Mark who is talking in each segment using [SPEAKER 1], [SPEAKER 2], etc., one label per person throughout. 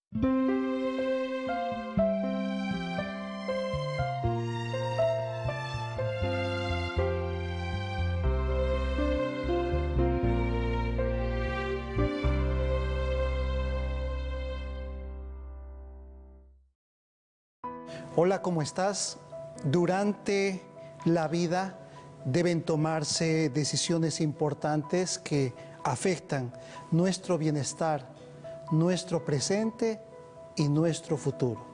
[SPEAKER 1] Hola, ¿cómo estás? Durante la vida deben tomarse decisiones importantes que afectan nuestro bienestar, nuestro presente y nuestro futuro.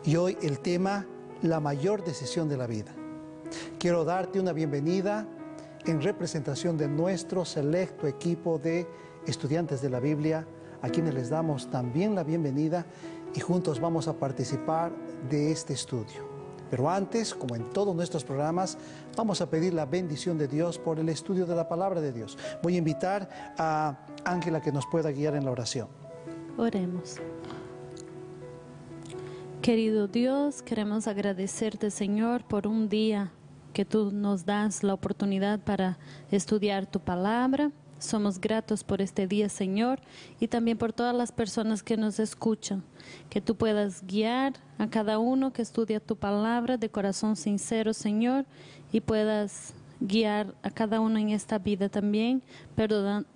[SPEAKER 1] Y hoy el tema, la mayor decisión de la vida. Quiero darte una bienvenida en representación de nuestro selecto equipo de estudiantes de la Biblia, a quienes les damos también la bienvenida y juntos vamos a participar de este estudio. Pero antes, como en todos nuestros programas, vamos a pedir la bendición de Dios por el estudio de la palabra de Dios. Voy a invitar a Ángela que nos pueda guiar en la oración.
[SPEAKER 2] Oremos. Querido Dios, queremos agradecerte, Señor, por un día que tú nos das la oportunidad para estudiar tu palabra. Somos gratos por este día, Señor, y también por todas las personas que nos escuchan. Que tú puedas guiar a cada uno que estudia tu palabra de corazón sincero, Señor, y puedas guiar a cada uno en esta vida también,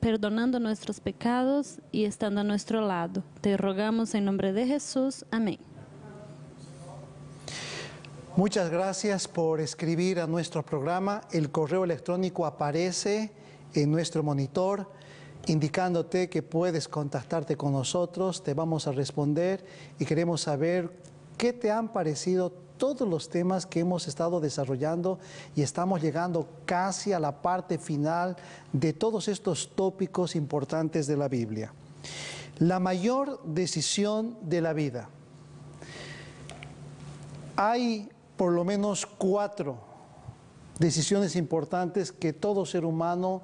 [SPEAKER 2] perdonando nuestros pecados y estando a nuestro lado. Te rogamos en nombre de Jesús. Amén.
[SPEAKER 1] Muchas gracias por escribir a nuestro programa. El correo electrónico aparece en nuestro monitor, indicándote que puedes contactarte con nosotros. Te vamos a responder y queremos saber qué te han parecido todos los temas que hemos estado desarrollando, y estamos llegando casi a la parte final de todos estos tópicos importantes de la Biblia. La mayor decisión de la vida. Hay por lo menos 4 decisiones importantes que todo ser humano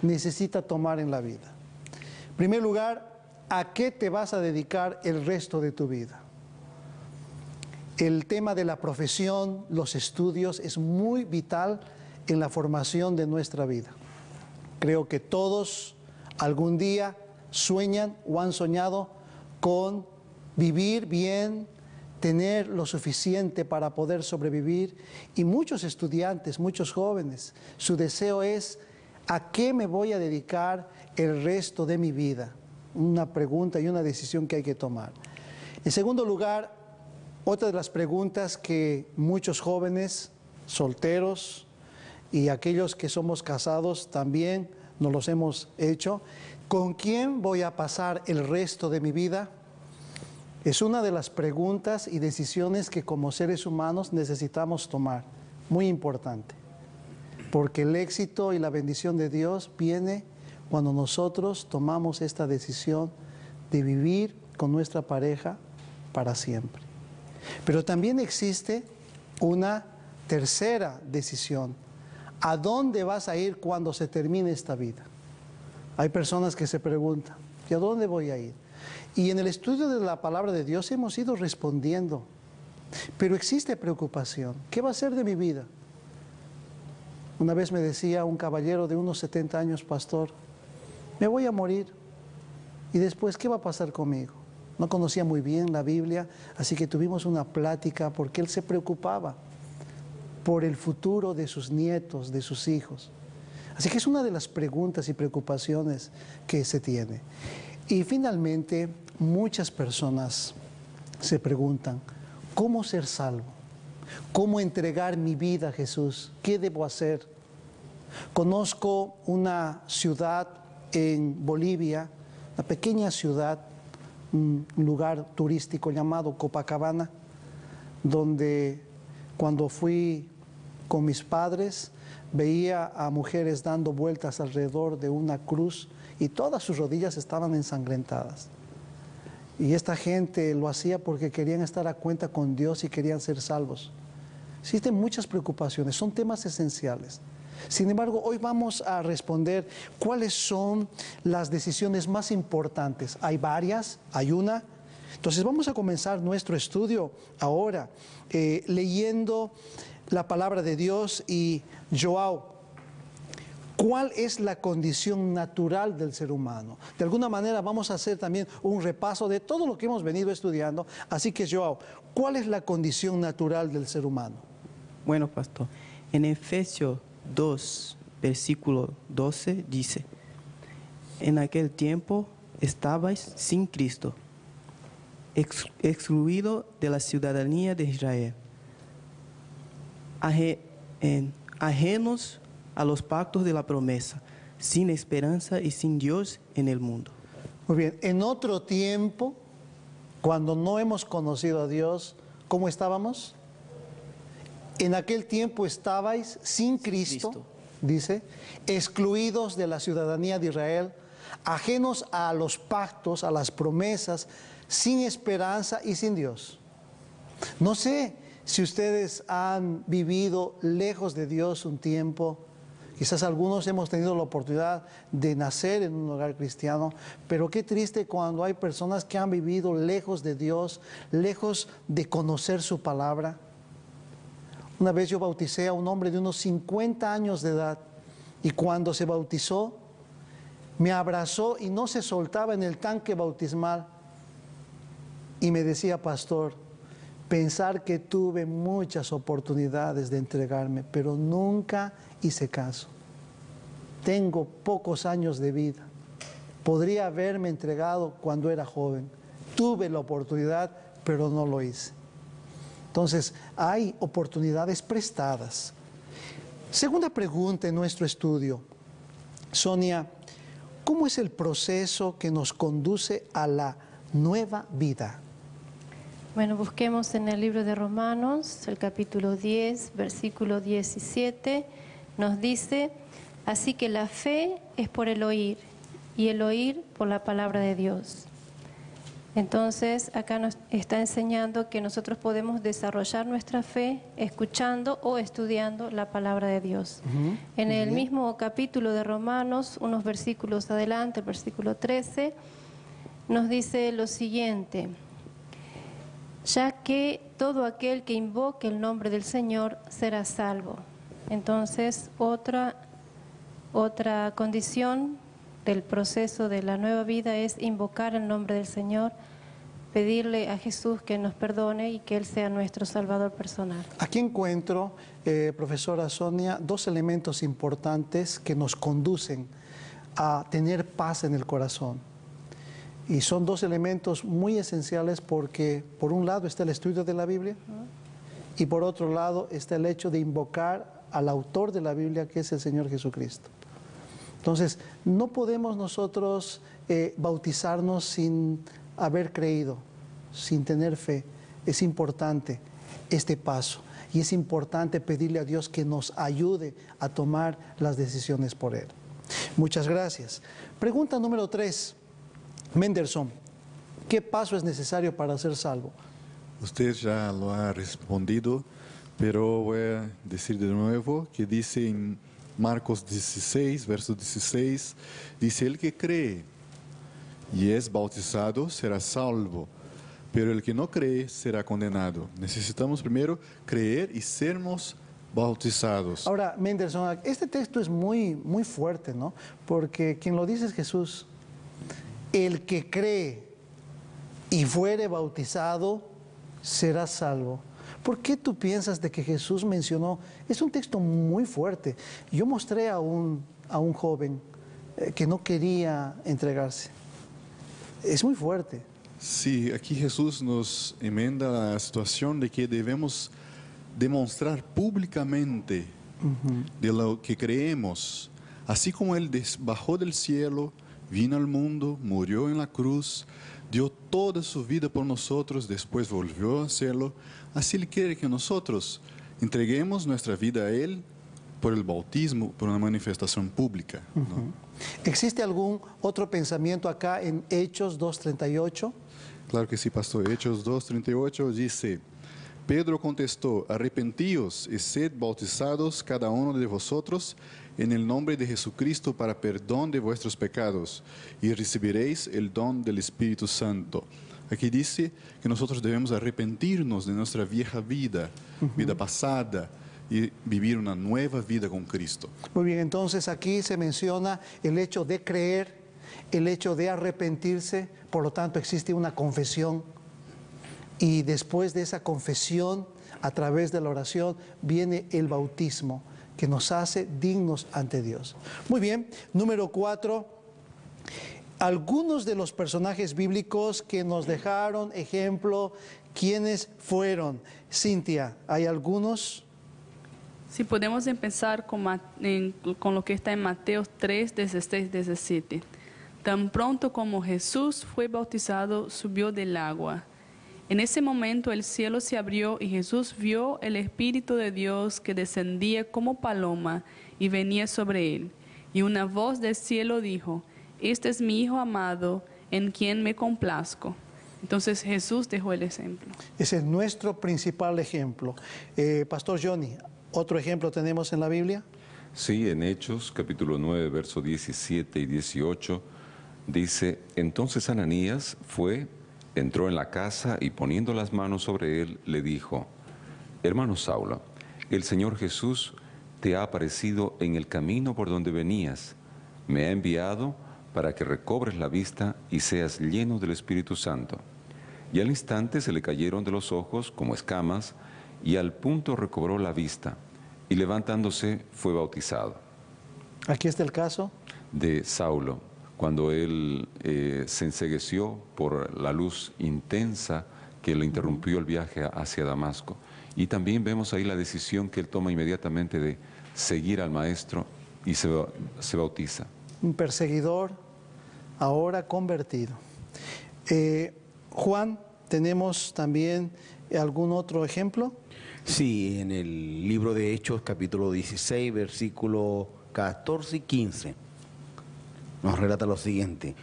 [SPEAKER 1] necesita tomar en la vida. En primer lugar, ¿a qué te vas a dedicar el resto de tu vida? El tema de la profesión, los estudios, es muy vital en la formación de nuestra vida. Creo que todos algún día sueñan o han soñado con vivir bien, tener lo suficiente para poder sobrevivir, y muchos estudiantes, muchos jóvenes, su deseo es: ¿a qué me voy a dedicar el resto de mi vida? Una pregunta y una decisión que hay que tomar. En segundo lugar, otra de las preguntas que muchos jóvenes, solteros y aquellos que somos casados también nos los hemos hecho: ¿con quién voy a pasar el resto de mi vida? Es una de las preguntas y decisiones que como seres humanos necesitamos tomar, muy importante, porque el éxito y la bendición de Dios viene cuando nosotros tomamos esta decisión de vivir con nuestra pareja para siempre. Pero también existe una tercera decisión: ¿a dónde vas a ir cuando se termine esta vida? Hay personas que se preguntan: ¿y a dónde voy a ir? Y en el estudio de la palabra de Dios hemos ido respondiendo, pero existe preocupación. ¿Qué va a ser de mi vida? Una vez me decía un caballero de unos 70 años: pastor, me voy a morir, y después, ¿qué va a pasar conmigo? No conocía muy bien la Biblia, así que tuvimos una plática porque él se preocupaba por el futuro de sus nietos, de sus hijos. Así que es una de las preguntas y preocupaciones que se tiene. Y finalmente, muchas personas se preguntan: ¿cómo ser salvo? ¿Cómo entregar mi vida a Jesús? ¿Qué debo hacer? Conozco una ciudad en Bolivia, una pequeña ciudad, un lugar turístico llamado Copacabana, donde cuando fui con mis padres veía a mujeres dando vueltas alrededor de una cruz y todas sus rodillas estaban ensangrentadas. Y esta gente lo hacía porque querían estar a cuenta con Dios y querían ser salvos. Existen muchas preocupaciones, son temas esenciales. Sin embargo, hoy vamos a responder cuáles son las decisiones más importantes. Hay varias, hay una. Entonces vamos a comenzar nuestro estudio ahora leyendo la palabra de Dios. Y Joao, ¿Cuál es la condición natural del ser humano? De alguna manera vamos a hacer también un repaso de todo lo que hemos venido estudiando. Así que, Joao, ¿cuál es la condición natural del ser humano?
[SPEAKER 3] Bueno, pastor, en Efesios 2, versículo 12 dice: en aquel tiempo estabais sin Cristo, excluido de la ciudadanía de Israel, ajenos a los pactos de la promesa, sin esperanza y sin Dios en el mundo.
[SPEAKER 1] Muy bien, en otro tiempo, cuando no hemos conocido a Dios, ¿cómo estábamos? En aquel tiempo estabais sin Cristo, dice, excluidos de la ciudadanía de Israel, ajenos a los pactos, a las promesas, sin esperanza y sin Dios. No sé si ustedes han vivido lejos de Dios un tiempo. Quizás algunos hemos tenido la oportunidad de nacer en un hogar cristiano, pero qué triste cuando hay personas que han vivido lejos de Dios, lejos de conocer su palabra. Una vez yo bauticé a un hombre de unos 50 años de edad y cuando se bautizó, me abrazó y no se soltaba en el tanque bautismal y me decía: pastor, pensar que tuve muchas oportunidades de entregarme, pero nunca hice caso. Tengo pocos años de vida. Podría haberme entregado cuando era joven. Tuve la oportunidad, pero no lo hice. Entonces, hay oportunidades prestadas. Segunda pregunta en nuestro estudio. Sonia, ¿cómo es el proceso que nos conduce a la nueva vida?
[SPEAKER 4] Bueno, busquemos en el libro de Romanos, el capítulo 10, versículo 17, nos dice: así que la fe es por el oír, y el oír por la palabra de Dios. Entonces, acá nos está enseñando que nosotros podemos desarrollar nuestra fe escuchando o estudiando la palabra de Dios. En el mismo capítulo de Romanos, unos versículos adelante, el versículo 13, nos dice lo siguiente: ya que todo aquel que invoque el nombre del Señor será salvo. Entonces, otra condición del proceso de la nueva vida es invocar el nombre del Señor, pedirle a Jesús que nos perdone y que Él sea nuestro Salvador personal.
[SPEAKER 1] Aquí encuentro, profesora Sonia, dos elementos importantes que nos conducen a tener paz en el corazón. Y son dos elementos muy esenciales porque por un lado está el estudio de la Biblia y por otro lado está el hecho de invocar al autor de la Biblia, que es el Señor Jesucristo. Entonces, no podemos nosotros bautizarnos sin haber creído, sin tener fe. Es importante este paso y es importante pedirle a Dios que nos ayude a tomar las decisiones por Él. Muchas gracias. Pregunta número 3. Menderson, ¿qué paso es necesario para ser salvo?
[SPEAKER 5] Usted ya lo ha respondido, pero voy a decir de nuevo que dice en Marcos 16, verso 16, dice: el que cree y es bautizado será salvo, pero el que no cree será condenado. Necesitamos primero creer y sermos bautizados.
[SPEAKER 1] Ahora, Menderson, este texto es muy fuerte, ¿no? Porque quien lo dice es Jesús. El que cree y fuere bautizado será salvo. ¿Por qué tú piensas de que Jesús mencionó? Es un texto muy fuerte. Yo mostré a un joven que no quería entregarse. Es muy fuerte.
[SPEAKER 5] Sí, aquí Jesús nos enmienda la situación de que debemos demostrar públicamente de lo que creemos. Así como Él bajó del cielo, vino al mundo, murió en la cruz, dio toda su vida por nosotros, después volvió a hacerlo. Así Él quiere que nosotros entreguemos nuestra vida a Él por el bautismo, por una manifestación pública, ¿no?
[SPEAKER 1] ¿Existe algún otro pensamiento acá en Hechos 2:38?
[SPEAKER 5] Claro que sí, pastor. Hechos 2:38 dice: Pedro contestó: arrepentíos y sed bautizados cada uno de vosotros en el nombre de Jesucristo para perdón de vuestros pecados, y recibiréis el don del Espíritu Santo. Aquí dice que nosotros debemos arrepentirnos de nuestra vieja vida, vida pasada, y vivir una nueva vida con Cristo.
[SPEAKER 1] Muy bien, entonces aquí se menciona el hecho de creer, el hecho de arrepentirse, por lo tanto existe una confesión y después de esa confesión, a través de la oración, viene el bautismo que nos hace dignos ante Dios. Muy bien, número 4, algunos de los personajes bíblicos que nos dejaron ejemplo, ¿quiénes fueron? Cintia, ¿hay algunos?
[SPEAKER 6] Si podemos empezar con lo que está en Mateo 3, 16, 17. Tan pronto como Jesús fue bautizado, subió del agua. En ese momento el cielo se abrió y Jesús vio el Espíritu de Dios que descendía como paloma y venía sobre él. Y una voz del cielo dijo: este es mi Hijo amado, en quien me complazco. Entonces Jesús dejó el ejemplo.
[SPEAKER 1] Ese es nuestro principal ejemplo. Pastor Johnny, ¿otro ejemplo tenemos en la Biblia?
[SPEAKER 7] Sí, en Hechos, capítulo 9, versos 17 y 18, dice: entonces Ananías fue, entró en la casa y poniendo las manos sobre él, le dijo: hermano Saulo, el Señor Jesús te ha aparecido en el camino por donde venías. Me ha enviado para que recobres la vista y seas lleno del Espíritu Santo. Y al instante se le cayeron de los ojos como escamas, y al punto recobró la vista, y levantándose fue bautizado.
[SPEAKER 1] Aquí está el caso
[SPEAKER 7] de Saulo, cuando él se encegueció por la luz intensa que le interrumpió el viaje hacia Damasco. Y también vemos ahí la decisión que él toma inmediatamente de seguir al Maestro y se bautiza.
[SPEAKER 1] Un perseguidor, ahora convertido. Juan, ¿tenemos también algún otro ejemplo?
[SPEAKER 8] Sí, en el libro de Hechos, capítulo 16, versículos 14 y 15, nos relata lo siguiente.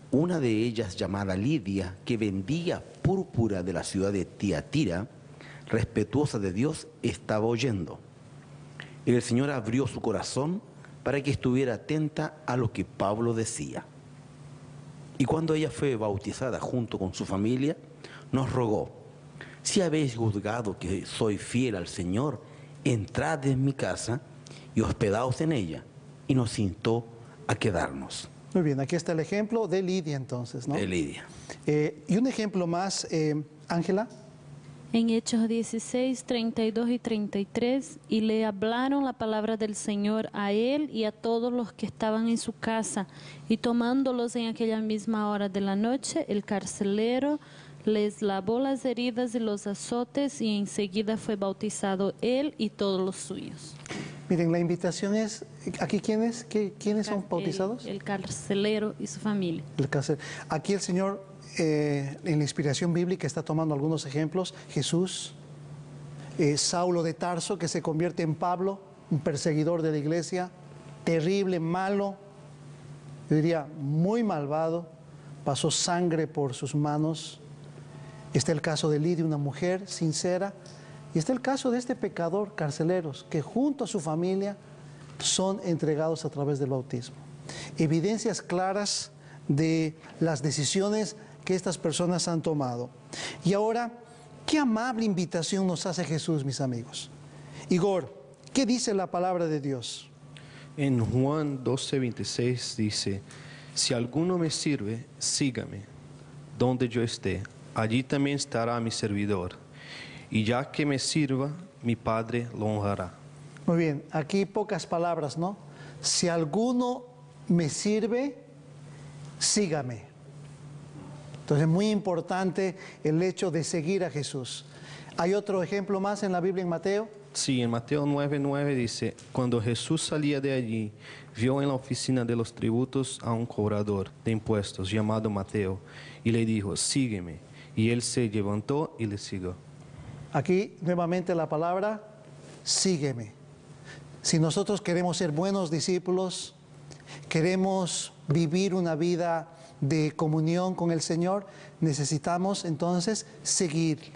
[SPEAKER 8] Una de ellas, llamada Lidia, que vendía púrpura de la ciudad de Tiatira, respetuosa de Dios, estaba oyendo. Y el Señor abrió su corazón para que estuviera atenta a lo que Pablo decía. Y cuando ella fue bautizada junto con su familia, nos rogó: si habéis juzgado que soy fiel al Señor, entrad en mi casa y hospedaos en ella. Y nos instó a quedarnos.
[SPEAKER 1] Muy bien, aquí está el ejemplo de Lidia entonces, ¿no?
[SPEAKER 8] De Lidia.
[SPEAKER 1] Y un ejemplo más, Ángela.
[SPEAKER 2] En Hechos 16, 32 y 33, y le hablaron la palabra del Señor a él y a todos los que estaban en su casa, y tomándolos en aquella misma hora de la noche, el carcelero les lavó las heridas y los azotes, y enseguida fue bautizado él y todos los suyos.
[SPEAKER 1] Miren, la invitación es, ¿aquí quiénes son bautizados?
[SPEAKER 2] El carcelero y su familia.
[SPEAKER 1] Aquí el Señor, en la inspiración bíblica, está tomando algunos ejemplos. Jesús, Saulo de Tarso, que se convierte en Pablo, un perseguidor de la iglesia, terrible, malo, yo diría muy malvado, pasó sangre por sus manos. Está el caso de Lidia, una mujer sincera, y está el caso de este pecador, carceleros, que junto a su familia son entregados a través del bautismo. Evidencias claras de las decisiones que estas personas han tomado. Y ahora, qué amable invitación nos hace Jesús, mis amigos. Igor, ¿qué dice la palabra de Dios?
[SPEAKER 9] En Juan 12:26 dice: si alguno me sirve, sígame. Donde yo esté, allí también estará mi servidor. Y ya que me sirva, mi Padre lo honrará.
[SPEAKER 1] Muy bien, aquí pocas palabras, ¿no? Si alguno me sirve, sígame. Entonces es muy importante el hecho de seguir a Jesús. ¿Hay otro ejemplo más en la Biblia en Mateo?
[SPEAKER 9] Sí, en Mateo 9:9 dice: cuando Jesús salía de allí, vio en la oficina de los tributos a un cobrador de impuestos llamado Mateo, y le dijo: sígueme. Y él se levantó y le siguió.
[SPEAKER 1] Aquí nuevamente la palabra, sígueme. Si nosotros queremos ser buenos discípulos, queremos vivir una vida de comunión con el Señor, necesitamos entonces seguirle.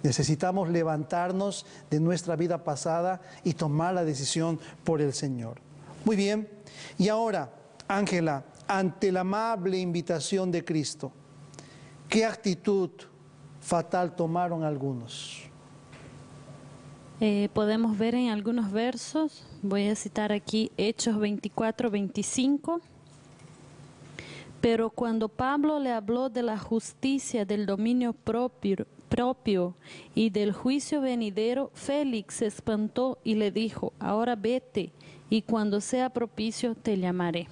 [SPEAKER 1] Necesitamos levantarnos de nuestra vida pasada y tomar la decisión por el Señor. Muy bien. Y ahora, Ángela, ante la amable invitación de Cristo, ¿qué actitud fatal tomaron algunos?
[SPEAKER 2] Podemos ver en algunos versos, voy a citar aquí Hechos 24, 25. Pero cuando Pablo le habló de la justicia, del dominio propio y del juicio venidero, Félix se espantó y le dijo: ahora vete, y cuando sea propicio te llamaré.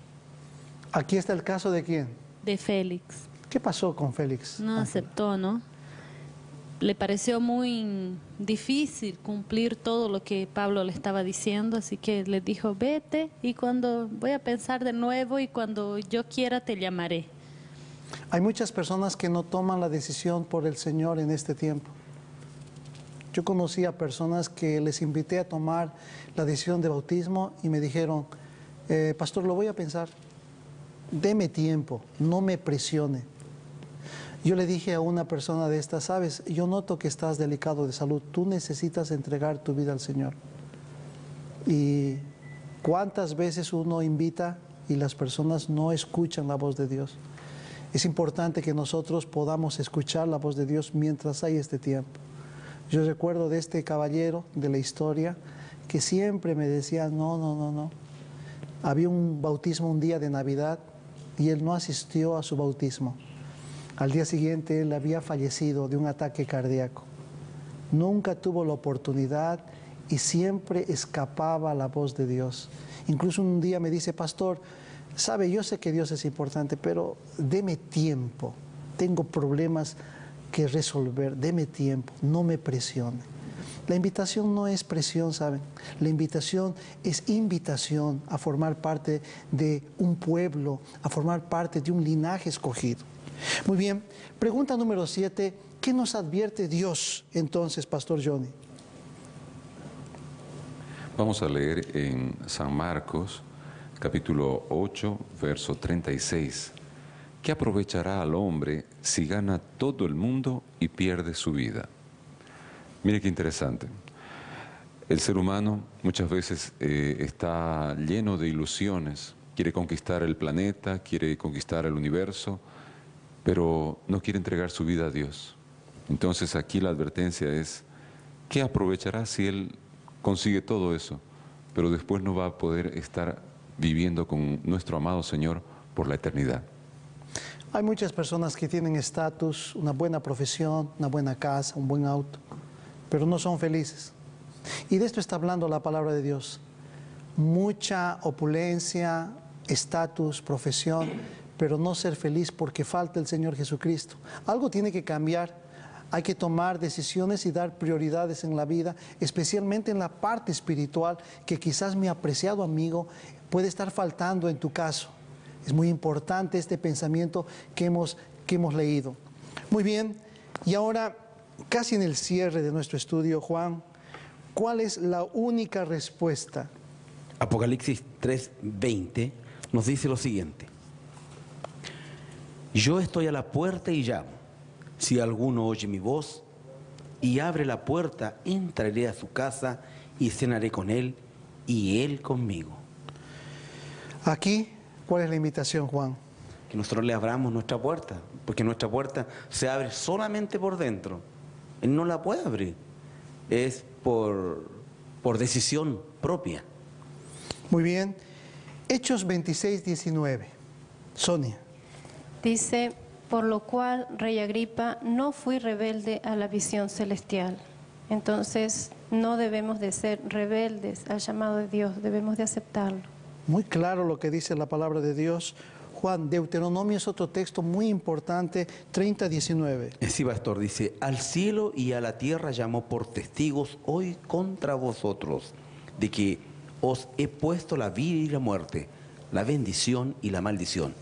[SPEAKER 1] Aquí está el caso de quién.
[SPEAKER 2] De Félix.
[SPEAKER 1] ¿Qué pasó con Félix?
[SPEAKER 2] No aceptó, ¿no? Le pareció muy difícil cumplir todo lo que Pablo le estaba diciendo, así que le dijo: vete, y cuando voy a pensar de nuevo y cuando yo quiera te llamaré.
[SPEAKER 1] Hay muchas personas que no toman la decisión por el Señor en este tiempo. Yo conocí a personas que les invité a tomar la decisión de bautismo y me dijeron: pastor, lo voy a pensar, deme tiempo, no me presione. Yo le dije a una persona de estas: sabes, yo noto que estás delicado de salud, tú necesitas entregar tu vida al Señor. Y cuántas veces uno invita y las personas no escuchan la voz de Dios. Es importante que nosotros podamos escuchar la voz de Dios mientras hay este tiempo. Yo recuerdo de este caballero de la historia que siempre me decía: no. Había un bautismo un día de Navidad y él no asistió a su bautismo. Al día siguiente él había fallecido de un ataque cardíaco. Nunca tuvo la oportunidad y siempre escapaba a la voz de Dios. Incluso un día me dice: pastor, sabe, yo sé que Dios es importante, pero deme tiempo. Tengo problemas que resolver, deme tiempo, no me presione. La invitación no es presión, ¿saben? La invitación es invitación a formar parte de un pueblo, a formar parte de un linaje escogido. Muy bien, pregunta número 7, ¿qué nos advierte Dios entonces, Pastor Johnny?
[SPEAKER 7] Vamos a leer en San Marcos, capítulo 8, verso 36. ¿Qué aprovechará al hombre si gana todo el mundo y pierde su vida? Mire qué interesante. El ser humano muchas veces está lleno de ilusiones, quiere conquistar el planeta, quiere conquistar el universo, pero no quiere entregar su vida a Dios. Entonces aquí la advertencia es: ¿qué aprovechará si él consigue todo eso, pero después no va a poder estar viviendo con nuestro amado Señor por la eternidad?
[SPEAKER 1] Hay muchas personas que tienen estatus, una buena profesión, una buena casa, un buen auto, pero no son felices. Y de esto está hablando la palabra de Dios. Mucha opulencia, estatus, profesión, pero no ser feliz porque falta el Señor Jesucristo. Algo tiene que cambiar. Hay que tomar decisiones y dar prioridades en la vida, especialmente en la parte espiritual, que quizás mi apreciado amigo puede estar faltando en tu caso. Es muy importante este pensamiento que hemos leído. Muy bien, y ahora, casi en el cierre de nuestro estudio, Juan, ¿cuál es la única respuesta?
[SPEAKER 8] Apocalipsis 3:20 nos dice lo siguiente: yo estoy a la puerta y llamo. Si alguno oye mi voz y abre la puerta, entraré a su casa y cenaré con él y él conmigo.
[SPEAKER 1] Aquí, ¿cuál es la invitación, Juan?
[SPEAKER 8] Que nosotros le abramos nuestra puerta, porque nuestra puerta se abre solamente por dentro. Él no la puede abrir, es por decisión propia.
[SPEAKER 1] Muy bien. Hechos 26, 19. Sonia.
[SPEAKER 4] Dice: por lo cual, Rey Agripa, no fui rebelde a la visión celestial. Entonces, no debemos de ser rebeldes al llamado de Dios, debemos de aceptarlo.
[SPEAKER 1] Muy claro lo que dice la palabra de Dios. Juan, Deuteronomio es otro texto muy importante, 30, 19.
[SPEAKER 8] Sí, pastor, dice: al cielo y a la tierra llamo por testigos hoy contra vosotros, de que os he puesto la vida y la muerte, la bendición y la maldición.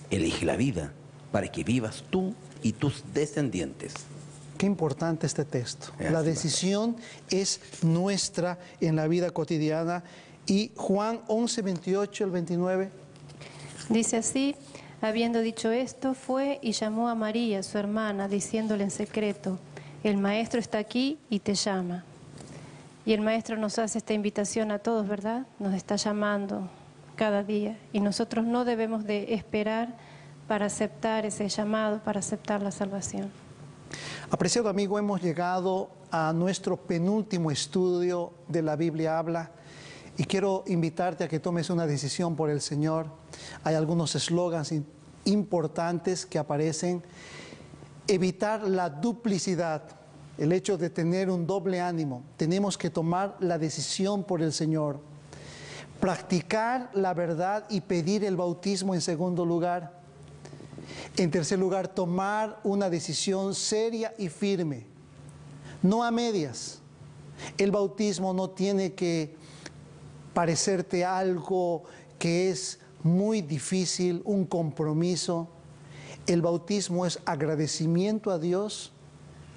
[SPEAKER 8] Elige la vida, para que vivas tú y tus descendientes.
[SPEAKER 1] Qué importante este texto. La decisión es nuestra en la vida cotidiana. Y Juan 11, 28 al 29.
[SPEAKER 4] Dice así: habiendo dicho esto, fue y llamó a María, su hermana, diciéndole en secreto: el maestro está aquí y te llama. Y el maestro nos hace esta invitación a todos, ¿verdad? Nos está llamando cada día. Y nosotros no debemos de esperar para aceptar ese llamado, para aceptar la salvación.
[SPEAKER 1] Apreciado amigo, hemos llegado a nuestro penúltimo estudio de la Biblia Habla y quiero invitarte a que tomes una decisión por el Señor. Hay algunos eslogans importantes que aparecen. Evitar la duplicidad, el hecho de tener un doble ánimo. Tenemos que tomar la decisión por el Señor. Practicar la verdad y pedir el bautismo en segundo lugar. En tercer lugar, tomar una decisión seria y firme, no a medias. El bautismo no tiene que parecerte algo que es muy difícil, un compromiso. El bautismo es agradecimiento a Dios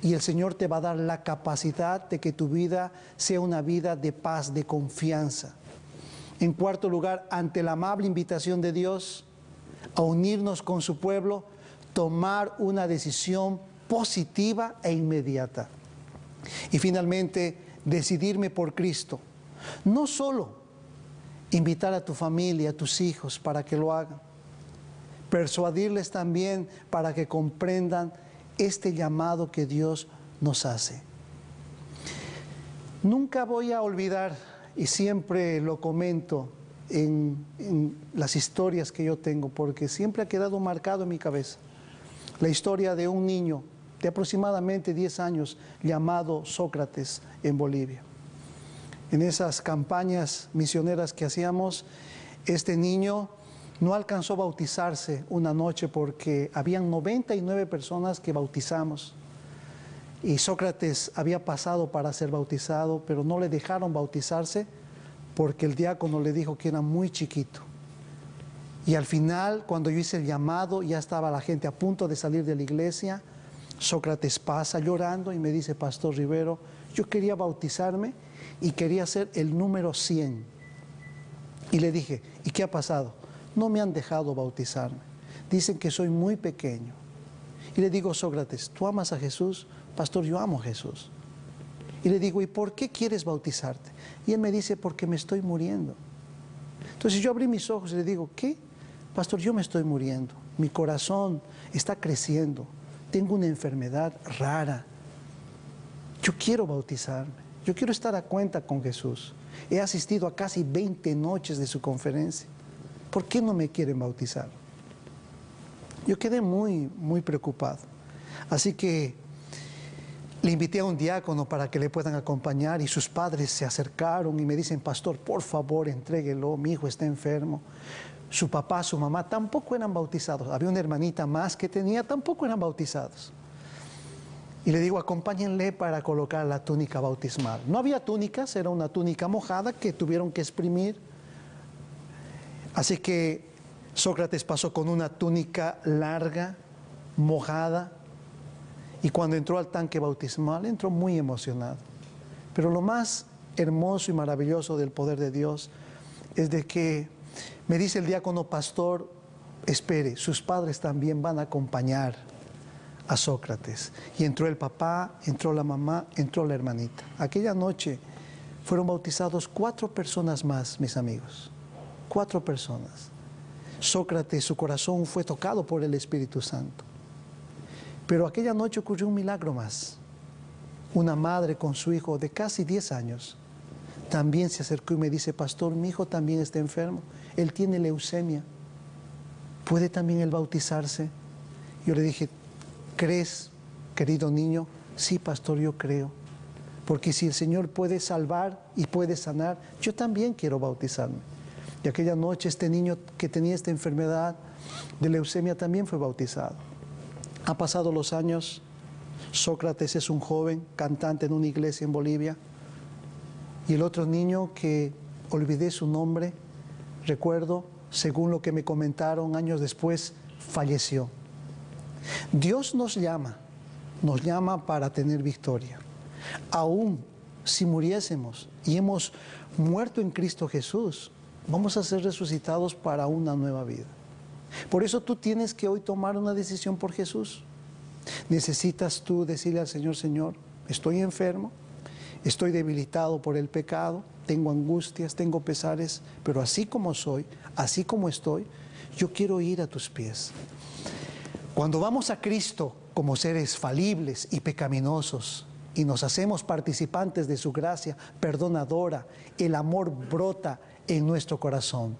[SPEAKER 1] y el Señor te va a dar la capacidad de que tu vida sea una vida de paz, de confianza. En cuarto lugar, ante la amable invitación de Dios a unirnos con su pueblo, tomar una decisión positiva e inmediata. Y finalmente, decidirme por Cristo. No solo invitar a tu familia, a tus hijos para que lo hagan, persuadirles también para que comprendan este llamado que Dios nos hace. Nunca voy a olvidar, y siempre lo comento en las historias que yo tengo, porque siempre ha quedado marcado en mi cabeza, la historia de un niño de aproximadamente 10 años llamado Sócrates en Bolivia. En esas campañas misioneras que hacíamos, este niño no alcanzó a bautizarse una noche porque habían 99 personas que bautizamos. Y Sócrates había pasado para ser bautizado, pero no le dejaron bautizarse porque el diácono le dijo que era muy chiquito. Y al final, cuando yo hice el llamado, ya estaba la gente a punto de salir de la iglesia. Sócrates pasa llorando y me dice: Pastor Rivero, yo quería bautizarme y quería ser el número 100. Y le dije: ¿y qué ha pasado? No me han dejado bautizarme. Dicen que soy muy pequeño. Y le digo: Sócrates, ¿tú amas a Jesús? Pastor, yo amo a Jesús. Y le digo: ¿y por qué quieres bautizarte? Y él me dice: porque me estoy muriendo. Entonces yo abrí mis ojos y le digo: ¿qué? Pastor, yo me estoy muriendo. Mi corazón está creciendo. Tengo una enfermedad rara. Yo quiero bautizarme. Yo quiero estar a cuenta con Jesús. He asistido a casi 20 noches de su conferencia. ¿Por qué no me quieren bautizar? Yo quedé muy preocupado. Así que le invité a un diácono para que le puedan acompañar y sus padres se acercaron y me dicen: Pastor, por favor, entréguelo, mi hijo está enfermo. Su papá, su mamá tampoco eran bautizados. Había una hermanita más que tenía, tampoco eran bautizados. Y le digo: acompáñenle para colocar la túnica bautismal. No había túnicas, era una túnica mojada que tuvieron que exprimir. Así que Sócrates pasó con una túnica larga, mojada, y cuando entró al tanque bautismal, entró muy emocionado. Pero lo más hermoso y maravilloso del poder de Dios es de que me dice el diácono: Pastor, espere, sus padres también van a acompañar a Sócrates. Y entró el papá, entró la mamá, entró la hermanita. Aquella noche fueron bautizados 4 personas más, mis amigos. 4 personas. Sócrates, su corazón fue tocado por el Espíritu Santo. Pero aquella noche ocurrió un milagro más. Una madre con su hijo de casi 10 años también se acercó y me dice: Pastor, mi hijo también está enfermo. Él tiene leucemia. ¿Puede también él bautizarse? Yo le dije: ¿crees, querido niño? Sí, pastor, yo creo. Porque si el Señor puede salvar y puede sanar, yo también quiero bautizarme. Y aquella noche este niño que tenía esta enfermedad de leucemia también fue bautizado. Han pasado los años. Sócrates es un joven cantante en una iglesia en Bolivia. Y el otro niño, que olvidé su nombre, recuerdo, según lo que me comentaron años después, falleció. Dios nos llama para tener victoria. Aún si muriésemos y hemos muerto en Cristo Jesús, vamos a ser resucitados para una nueva vida. Por eso tú tienes que hoy tomar una decisión por Jesús. Necesitas tú decirle al Señor: Señor, estoy enfermo, estoy debilitado por el pecado, tengo angustias, tengo pesares, pero así como soy, así como estoy, yo quiero ir a tus pies. Cuando vamos a Cristo como seres falibles y pecaminosos, y nos hacemos participantes de su gracia perdonadora, el amor brota en nuestro corazón.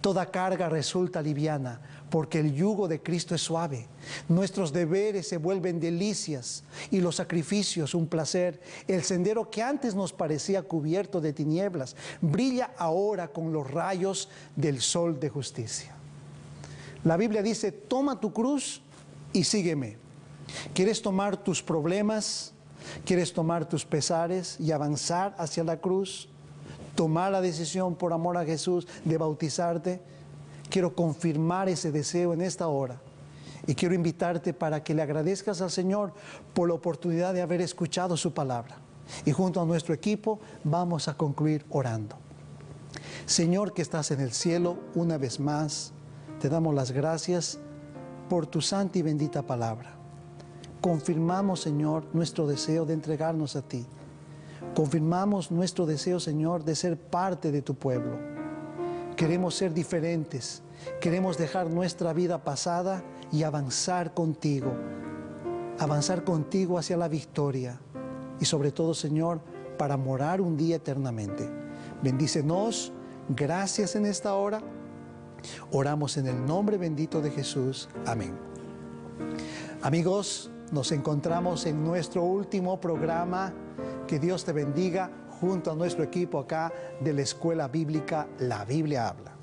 [SPEAKER 1] Toda carga resulta liviana, porque el yugo de Cristo es suave. Nuestros deberes se vuelven delicias y los sacrificios un placer. El sendero que antes nos parecía cubierto de tinieblas brilla ahora con los rayos del sol de justicia. La Biblia dice: toma tu cruz y sígueme. ¿Quieres tomar tus problemas? ¿Quieres tomar tus pesares y avanzar hacia la cruz? Tomar la decisión por amor a Jesús de bautizarte. Quiero confirmar ese deseo en esta hora y quiero invitarte para que le agradezcas al Señor por la oportunidad de haber escuchado su palabra. Y junto a nuestro equipo vamos a concluir orando. Señor que estás en el cielo, una vez más te damos las gracias por tu santa y bendita palabra. Confirmamos, Señor, nuestro deseo de entregarnos a ti. Confirmamos nuestro deseo, Señor, de ser parte de tu pueblo. Queremos ser diferentes. Queremos dejar nuestra vida pasada y avanzar contigo. Avanzar contigo hacia la victoria. Y sobre todo, Señor, para morar un día eternamente. Bendícenos. Gracias en esta hora. Oramos en el nombre bendito de Jesús. Amén. Amigos, nos encontramos en nuestro último programa. Que Dios te bendiga junto a nuestro equipo acá de la Escuela Bíblica La Biblia Habla.